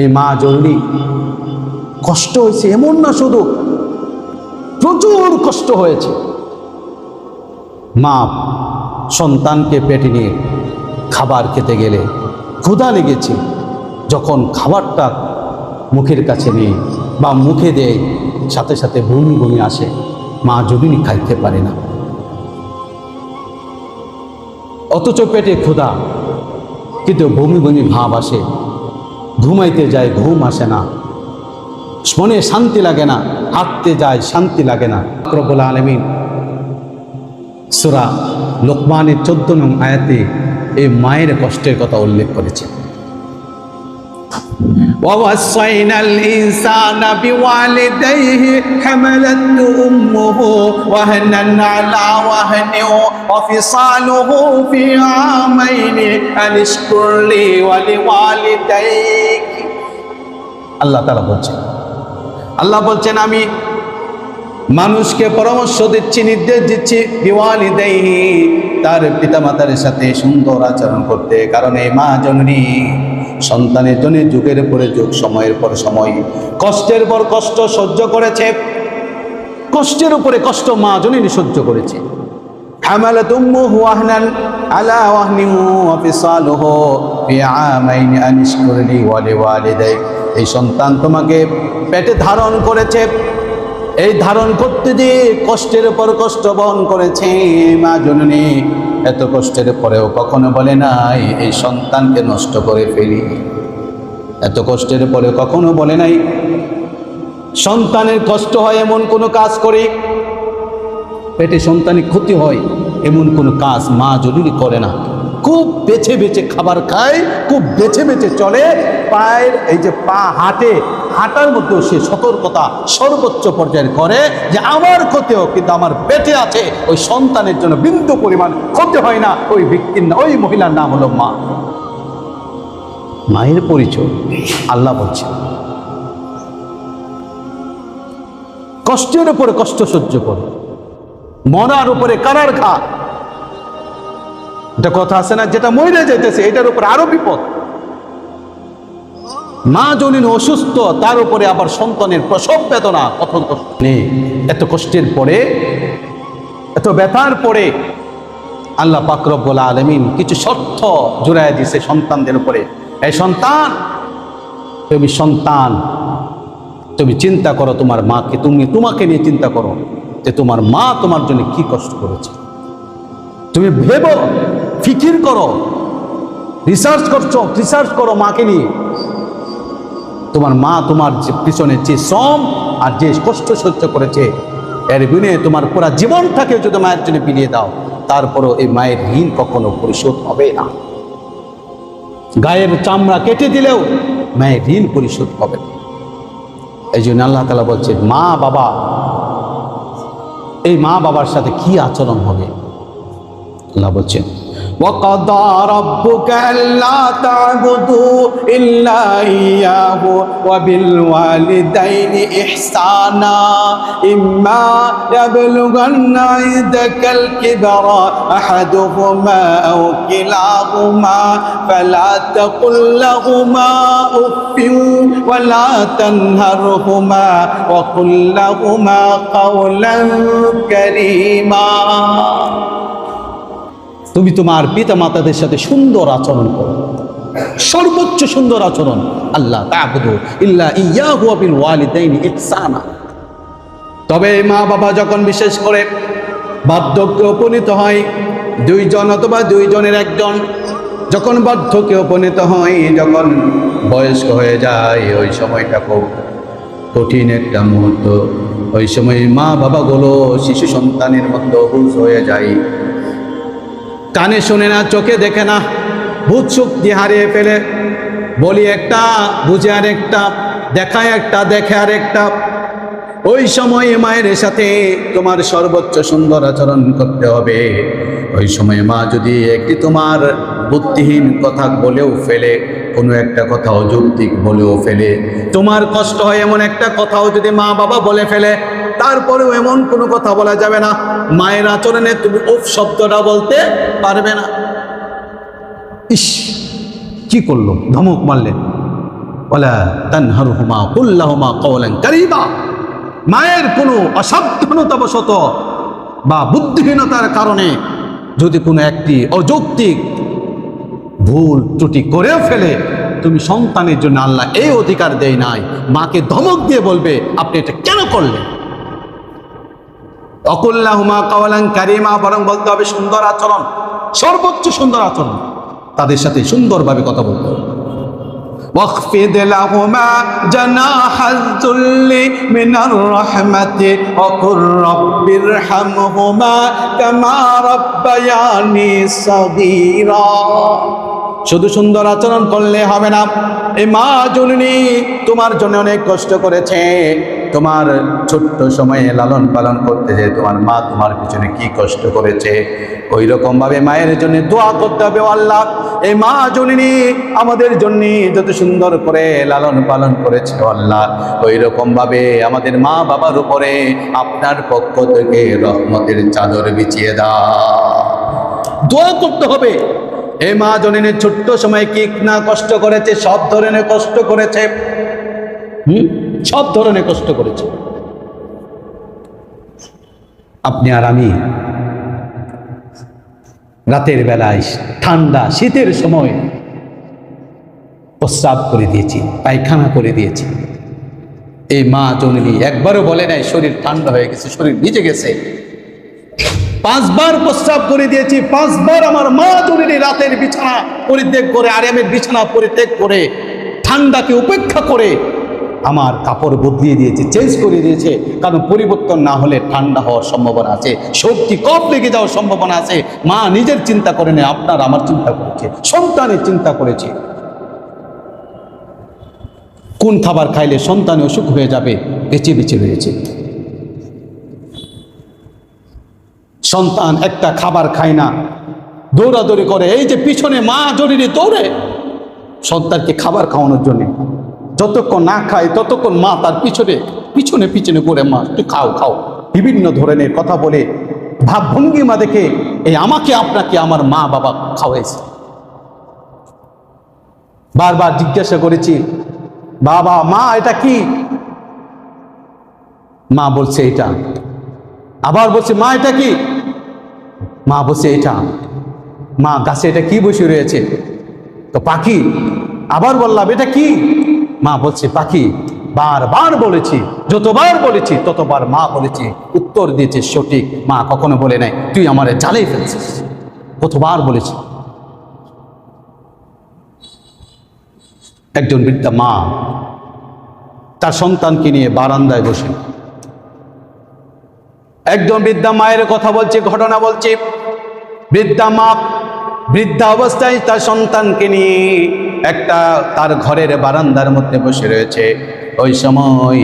এই মা জননী কষ্ট হয়েছে এমন না, শুধু প্রচুর কষ্ট হয়েছে। মা সন্তানকে পেটে নিয়ে খাবার খেতে গেলে ক্ষুধা লেগেছে, যখন খাবারটা মুখের কাছে নিয়ে বা মুখে দেয় সাথে সাথে বমি বমি আসে, মা জননী খাইতে পারে না। অথচ পেটে ক্ষুধা, কিন্তু বমি বমি ভাব আসে, ঘুমাইতে যায় ঘুম আসে না, মনে শান্তি লাগে না, হাঁটতে যায় শান্তি লাগে না। রব্বুল আলামিন সূরা লোকমানের 14 নং আয়াতে এই মায়ের কষ্টের কথা উল্লেখ করেছে। ووصينا الإنسان بوالديه حملته أمه وهنا على وهن وفصاله في عامين أن اشكر لي ولوالديك। আল্লাহ বলছেন আমি মানুষকে পরামর্শ দিচ্ছি, নির্দেশ দিচ্ছি, বিওয়ালিদাইহি, তার পিতামাতার সাথে সুন্দর আচরণ করতে। কারণ এই মা জননী সন্তানের জন্য যুগের পরে যুগ, সময়ের পর সময়, কষ্টের পর কষ্ট সহ্য করেছে, কষ্টের উপরে কষ্ট মা জননী সহ্য করেছে। হামালাত উম্মুহু ওয়াহনান আলা ওয়াহনিন ওয়া ফিসালুহু ফি আমাইন আন ইশকুর লি ওয়া লিওয়ালিদাইক। এই সন্তান তোমাকে পেটে ধারণ করেছে, এই ধারণ করতে যে কষ্টের পর কষ্ট বহন করেছে মা জননী, এত কষ্টের পরেও কখনো বলে নাই এই সন্তানকে নষ্ট করে ফেলি। এত কষ্টের পরে কখনো বলে নাই সন্তানের কষ্ট হয় এমন কোনো কাজ করি, পেটে সন্তানের ক্ষতি হয় এমন কোনো কাজ মা জননী করে না। খুব বেছে বেছে খাবার খায়, খুব বেছে বেছে চলে, পায়ের এই যে পা হাঁটে, হাঁটার মধ্যেও সে সতর্কতা সর্বোচ্চ পর্যায়ে করে যে আমার ক্ষতি হোক, কিন্তু আমার পেটে আছে ওই সন্তানের জন্য বিন্দু পরিমাণ ক্ষতি হয় না। ওই ব্যক্তির না, ওই মহিলার নাম হলো মা। মায়ের পরিচয় আল্লাহ বলছে, কষ্টের উপরে কষ্ট সহ্য করে, মরার উপরে কারার খা। এটা কথা আছে না, যেটা মরে যাইতেছে এটার উপর আরো বিপদ। মা জননী অসুস্থ, তার উপরে আবার সন্তানের প্রসব বেদনা, কঠোর কষ্ট নেই। এত কষ্টের পরে, এত ব্যথার পরে আল্লাহ পাক রব্বুল আলামিন কিছু শর্ত জুড়াইয়া দিয়েছে সন্তানদের উপরে। এই সন্তান, তুমি চিন্তা করো তোমার মাকে, তোমাকে নিয়ে চিন্তা করো যে তোমার মা তোমার জন্য কি কষ্ট করেছে। তুমি ভেবো, ফিকির করো, রিসার্চ করো মাকে নিয়ে। তোমার মা তোমার যে পিছনে যে শ্রম আর যে কষ্ট সহ্য করেছে, এর বিনিময়ে তোমার পুরা জীবনটাকে যদি মায়ের জন্য বিলিয়ে দাও, তারপরও এই মায়ের ঋণ কখনো পরিশোধ হবে না। গায়ের চামড়া কেটে দিলেও মায়ের ঋণ পরিশোধ হবে না। এই জন্য আল্লাহ তাআলা বলছেন মা বাবা, এই মা বাবার সাথে কি আচরণ হবে। আল্লাহ বলছেন وَقَضَى رَبُّكَ أَلَّا تَعْبُدُوا إِلَّا إِيَّاهُ وَبِالْوَالِدَيْنِ إِحْسَانًا إِمَّا يَبْلُغَنَّ عِندَكَ الْكِبَرَ أَحَدُهُمَا أَوْ كِلَاهُمَا فَلَا تَقُل لَّهُمَا أُفٍّ وَلَا تَنْهَرْهُمَا وَقُل لَّهُمَا قَوْلًا كَرِيمًا। তুমি তোমার পিতা মাতাদের সাথে সুন্দর আচরণ করো, সর্বোচ্চ সুন্দর আচরণ। আল্লাহ তা'বুদু ইল্লা ইয়্যাহু ওয়া বিল ওয়ালিদাইনি ইহসানা। তবে মা বাবা যখন বিশেষ করে বার্ধক্যে উপনীত হয়, দুইজন অথবা দুইজনের একজন যখন বার্ধক্যে উপনীত হয়, যখন বয়স্ক হয়ে যায়, ওই সময়টা খুব কঠিন একটা মুহূর্ত। ওই সময় মা বাবাগুলো শিশু সন্তানের মধ্যে অবুঝ হয়ে যায়, কানে শোনে না, চোখে দেখে না, বুঝ শক্তি হারিয়ে ফেলে। বলি একটা, বুঝে আর একটা, দেখায় একটা, দেখে আর একটা। ওই সময় মায়ের সাথে তোমার সর্বোচ্চ সুন্দর আচরণ করতে হবে। ওই সময় মা যদি একটি তোমার বুদ্ধিহীন কথা বলেও ফেলে, কোনো একটা কথা অযৌক্তিক বলেও ফেলে, তোমার কষ্ট হয় এমন একটা কথাও যদি মা বাবা বলে ফেলে, তারপরেও এমন কোনো কথা বলা যাবে না মায়ের আচরণে তুমি উফ শব্দটা বলতে পারবে না। ইস, কি করলো, ধমক মারলেন, ওয়ালা তানহারহুমা কুল লাহুমা কওলান কারীমা। মায়ের কোনো অসাবধানতাবশত বা বুদ্ধিহীনতার কারণে যদি কোনো একটি অযৌক্তিক ভুল ত্রুটি করেও ফেলে, তুমি সন্তানের জন্য আল্লাহ এই অধিকার দেয় নাই মাকে ধমক দিয়ে বলবে আপনি এটা কেন করলেন। অকুল্লাহুমা কাওলান কারীমা, বরং বলতে হবে সুন্দর আচরণ, সর্বোচ্চ সুন্দর আচরণ, তাদের সাথে সুন্দরভাবে কথা বলতে হবে। واخفض لهما جناح الذل من الرحمة وقل رب ارحمهما كما ربياني صغيرا। শুধু সুন্দর আচরণ করলে হবে না, এই মা জননী তোমার জন্য অনেক কষ্ট করেছে, তোমার ছোট্ট সময়ে লালন পালন করতে যে তোমার মা তোমার পিছনে কি কষ্ট করেছে, ওই রকম ভাবে মায়ের জন্য দোয়া করতে হবে। আল্লাহ এই মা জননী আমাদের জন্য যত সুন্দর করে লালন পালন করেছে আল্লাহ, ওই রকম ভাবে আমাদের মা বাবার উপরে আপনার পক্ষ থেকে রহমতের চাদর বিছিয়ে দাও। দোয়া করতে হবে। এই মা জননীর ছোট্ট সময় কি না কষ্ট করেছে, সব ধরনের কষ্ট করেছে, সব ধরনের কষ্ট করেছে। আপনি আর আমি রাতের বেলায় ঠান্ডা শীতের সময় প্রস্রাব করে দিয়েছি, পায়খানা করে দিয়েছি, এই মা জননী একবারও বলে নাই শরীর ঠান্ডা হয়ে গেছে, শরীর ভিজে গেছে। 5 বার প্রস্রাব করে দিয়েছি, 5 বার আমার মা জননী রাতের বিছানা পরিত্যাগ করে, আরামের বিছানা পরিত্যাগ করে, ঠান্ডাকে উপেক্ষা করে আমার কাপড় বদলিয়ে দিয়েছে, চেঞ্জ করে দিয়েছে। কারণ পরিবর্তন না হলে ঠান্ডা হওয়ার সম্ভাবনা আছে, সর্দি কফ লেগে যাওয়ার সম্ভাবনা আছে। মা নিজের চিন্তা করে নেই, আপনার আমার চিন্তা করেছে, সন্তানের চিন্তা করেছে। কোন খাবার খাইলে সন্তানে অসুখ হয়ে যাবে বেঁচে বেঁচে রয়েছে। সন্তান একটা খাবার খায় না, দৌড়াদৌড়ি করে, এই যে পিছনে মা জননী দৌড়ে সন্তানকে খাবার খাওয়ানোর জন্য। যতক্ষণ না খায় ততক্ষণ মা তার পিছনে পিছনে পিছনে করে, মা তুই খাও খাও, বিভিন্ন ধরনের কথা বলে, ভাবভঙ্গিমা দেখে এই আমাকে আপনাকে আমার মা বাবা খাওয়াইছে। বারবার জিজ্ঞাসা করেছি, বাবা মা এটা কি? মা বলছে এটা। আবার বলছে মা এটা কি? মা বলছে এটা। মা গাছে এটা কি বসে রয়েছে? তো পাখি। আবার বললাম এটা কি? মা বলছে পাখি। বারবার বলেছি, যতবার বলেছি ততবার মা বলেছে, উত্তর দিয়েছে সঠিক। মা কখনো বলে নাই তুই আমারে জ্বালিয়ে ফেলছিস, কতবার বলেছি। একজন বৃদ্ধা মা তার সন্তানকে নিয়ে বারান্দায় বসে, একজন বৃদ্ধা মায়ের কথা বলছে, ঘটনা বলছে। বৃদ্ধা মা বৃদ্ধা অবস্থায় তার সন্তানকে নিয়ে একটা তার ঘরের বারান্দার মধ্যে বসে রয়েছে। ওই সময়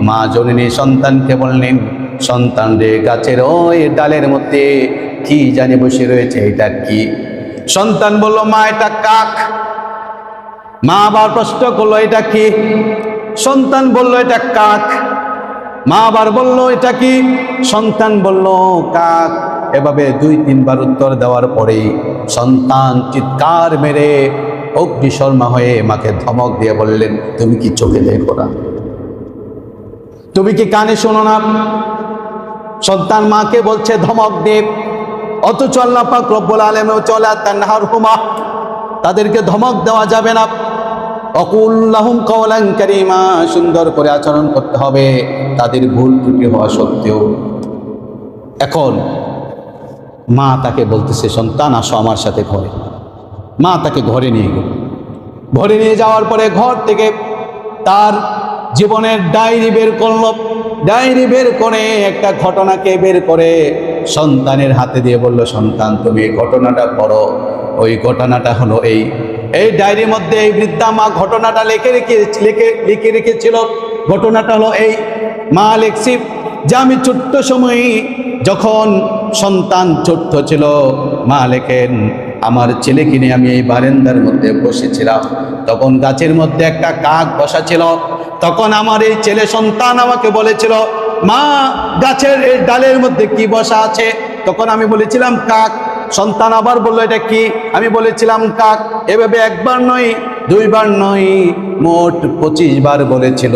মা জননী সন্তানকে বললেন, সন্তান রে গাছের ওই ডালের মধ্যে কি জানি বসে রয়েছে, এটা কি? সন্তান বলল মা এটা কাক। মা আবার প্রশ্ন করলো এটা কি? সন্তান বলল এটা কাক। মা আবার বলল এটা কি? সন্তান বলল কাক। এভাবে 2-3 বার উত্তর দেওয়ার পরেই সন্তান চিৎকার মেরে অগ্নিশর্মা হয়ে মাকে ধমক দিয়ে বললেন, তুমি কি চোখে দেখো না? তুমি কি কানে শোনো না? সন্তান মাকে বলছে ধমক দিয়ে, অথচ আল্লাহ পাক রব্বুল আলামিন চলা তানহারহুমা, তাদেরকে ধমক দেওয়া যাবে না। অকুল লাহুম কাওলান কারীমা, সুন্দর করে আচরণ করতে হবে তাদের ভুল ত্রুটি হওয়া সত্ত্বেও। এখন মা তাকে বলতেছে, সন্তান আসো আমার সাথে ঘরে। মা তাকে ঘরে নিয়ে গেল। ঘরে নিয়ে যাওয়ার পরে ঘর থেকে তার জীবনের ডায়েরি বের করল। ডায়েরি বের করে একটা ঘটনাকে বের করে সন্তানের হাতে দিয়ে বলল, সন্তান তুমি এই ঘটনাটা পড়ো। ওই ঘটনাটা হলো এই ডায়েরির মধ্যে এই বৃদ্ধা মা ঘটনাটা লিখে রেখেছিল। ঘটনাটা হলো এই, মা লিখছি যে আমি ছোট্ট সময়ে যখন সন্তান ছোট্ট ছিল, মা লেখেন আমার ছেলেকে নিয়ে আমি এই বারান্দার মধ্যে বসেছিলাম। তখন গাছের মধ্যে একটা কাক বসা ছিল। তখন আমার এই ছেলে সন্তান আমাকে বলেছিল, মা গাছের এই ডালের মধ্যে কি বসা আছে? তখন আমি বলেছিলাম কাক। সন্তান আবার বলল, এটা কি? আমি বলেছিলাম কাক। এভাবে একবার নয়, দুইবার নয়, মোট 25 বার বলেছিল।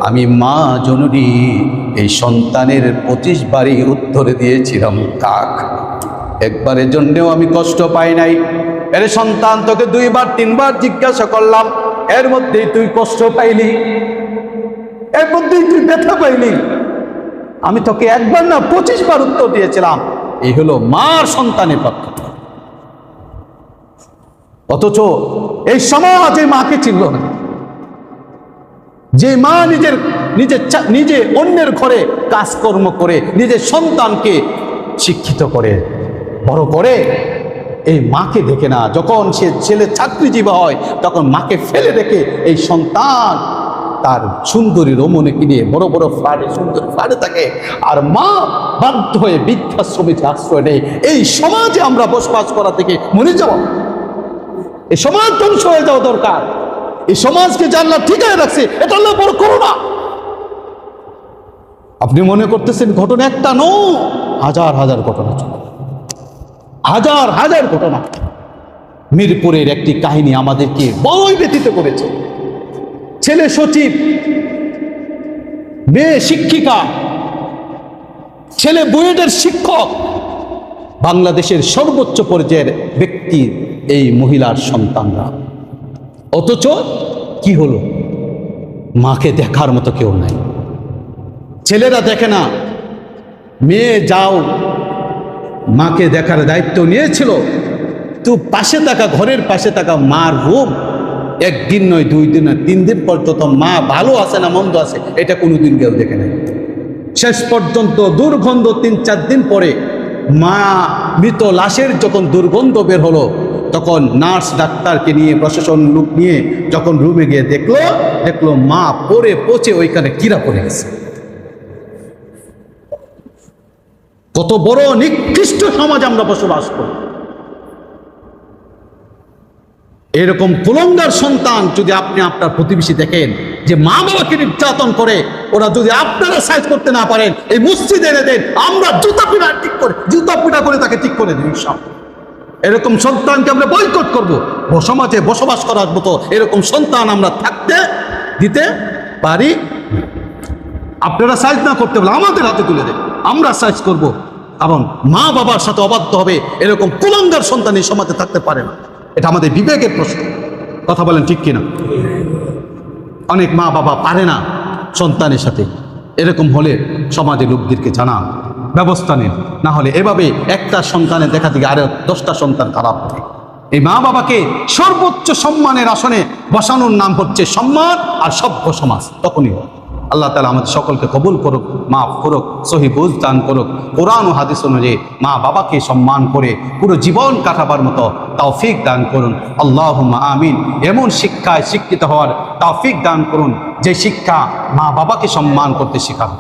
আমি মা জননী এই সন্তানের 25 বারই উত্তর দিয়েছিলাম কাক। একবারের জন্যেও আমি কষ্ট পাই নাই। এর সন্তান, তোকে 2 বার 3 বার জিজ্ঞাসা করলাম, এর মধ্যেই তুই কষ্ট পাইলি, এর মধ্যেই তুই ব্যথা পাইলি। আমি তোকে একবার না 25 বার উত্তর দিয়েছিলাম। এই হলো মার সন্তানের পক্ষ। অথচ এই সমাজে মাকে চিনল না। যে মা নিজে অন্যের ঘরে কাজকর্ম করে নিজের সন্তানকে শিক্ষিত করে বড় করে, এই মাকে দেখে না। যখন সে ছেলে চাকরিজীবী হয় তখন মাকে ফেলে রেখে এই সন্তান তার সুন্দরী রমণীকে নিয়ে বড় বড় ফ্ল্যাটে, সুন্দর ফ্ল্যাটে থাকে, আর মা বাধ্য হয়ে বৃদ্ধাশ্রমে আশ্রয় নেই। এই সমাজে আমরা বসবাস করা থেকে মরে যাব। এই সমাজ ধ্বংস হয়ে যাওয়া দরকার। এই সমাজকে যে আল্লাহ ঠিকায় রাখছে, এটা আল্লাহ বড় করুণা। আপনি মনে করতেছেন ঘটনা একটা নয়, হাজার হাজার ঘটনা, হাজার হাজার ঘটনা। মিরপুরের একটি কাহিনী আমাদেরকে বড়ই ব্যথিত করেছে। ছেলে সচিব, মেয়ে শিক্ষিকা, ছেলে বুয়েটের শিক্ষক, বাংলাদেশের সর্বোচ্চ পর্যায়ের ব্যক্তি এই মহিলার সন্তানরা। অথচ কি হলো? মাকে দেখার মতো কেউ নাই। ছেলেরা দেখে না, মেয়ে যাও মাকে দেখার দায়িত্ব নিয়েছিল, তো পাশে থাকা, ঘরের পাশে থাকা মার রূপ একদিন নয়, 2 দিন নয়, 3 দিন পর্যন্ত মা ভালো আছে না মন্দ আছে এটা কোনোদিন কেউ দেখে নেই। শেষ পর্যন্ত দুর্গন্ধ 3-4 দিন পরে মা মৃত লাশের যখন দুর্গন্ধ বের হলো, তখন নার্স ডাক্তারকে নিয়ে, প্রশাসন লোক নিয়ে যখন রুমে গিয়ে দেখলো মা পড়ে পচে ওইখানে কিরা পড়ে গেছে। কত বড় নিকৃষ্ট সমাজ আমরা বসবাস করি। এরকম কুলঙ্গার সন্তান যদি আপনি আপনার প্রতিবেশী দেখেন যে মা বাবাকে নির্যাতন করে, ওরা যদি আপনারা সাইজ করতে না পারেন, এই মসজিদে এনে দেন, আমরা জুতা পিটা করে তাকে ঠিক করে দিই। সব এরকম সন্তানকে আমরা বয়কট করবো। সমাজে বসবাস করার মতো এরকম সন্তান আমরা থাকতে দিতে পারি। আপনারা সাইজ না করতে বলে আমাদের হাতে তুলে দেন, আমরা সাইজ করব। কারণ মা বাবার সাথে অবাধ্য হবে এরকম কুলঙ্গার সন্তান এই সমাজে থাকতে পারে না। এটা আমাদের বিবেকের প্রশ্ন। কথা বলেন ঠিক কিনা? অনেক মা বাবা পারে না সন্তানের সাথে। এরকম হলে সমাজের লোকদেরকে জানান, ব্যবস্থা নিন। না হলে এভাবে একটা সন্তানের দেখা থেকে আরো 10টা সন্তান খারাপ হবে। এই মা বাবাকে সর্বোচ্চ সম্মানের আসনে বসানোর নাম হচ্ছে সম্মান আর সভ্য সমাজ। তখনই আল্লাহ তাআলা আমাদের সকলকে কবুল করুক, মাফ করুক, সহি বুঝ দান করুক। কোরআন ও হাদিস অনুযায়ী মা বাবাকে সম্মান করে পুরো জীবন কাটাবার মতো তৌফিক দান করুন। আল্লাহুম্মা আমিন। এমন শিক্ষায় শিক্ষিত হওয়ার তৌফিক দান করুন যে শিক্ষা মা বাবাকে সম্মান করতে শেখাবে।